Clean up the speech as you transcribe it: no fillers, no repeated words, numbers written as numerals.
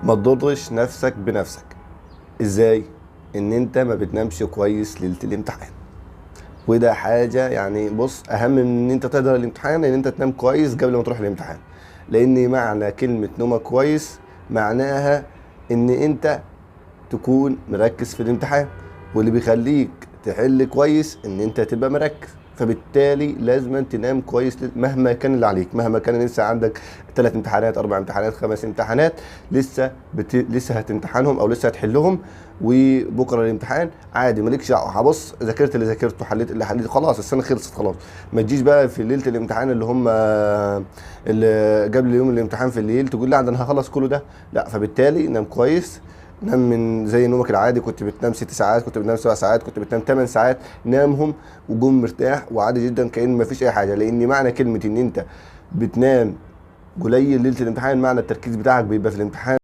ما تضرش نفسك بنفسك. ازاي؟ ان انت ما بتنامش كويس ليله الامتحان، وده حاجه يعني بص اهم من ان انت تقدر الامتحان، ان انت تنام كويس قبل ما تروح الامتحان. لان معنى كلمه نومك كويس معناها ان انت تكون مركز في الامتحان، واللي بيخليك تحل كويس ان انت تبقى مركز. فبالتالي لازم تنام كويس مهما كان اللي عليك، مهما كان لسه عندك 3 امتحانات 4 امتحانات 5 امتحانات لسه هتمتحنهم او لسه هتحلهم، وبكره الامتحان عادي مالكش دعوه. هبص ذاكرت اللي ذاكرته، حليت اللي حليته، خلاص السنه خلصت خلاص. ما تجيش بقى في ليله الامتحان اللي هم اللي قبل يوم الامتحان في الليل تقول لا ده انا هخلص كله ده. لا، فبالتالي نام كويس. نام من زي نومك العادي، كنت بتنام 6 ساعات، كنت بتنام 7 ساعات، كنت بتنام 8 ساعات، نامهم وقوم مرتاح وعادي جدا كأن مفيش اي حاجه. لان معنى كلمه ان انت بتنام قليل ليله الامتحان، معنى التركيز بتاعك بيبقى في الامتحان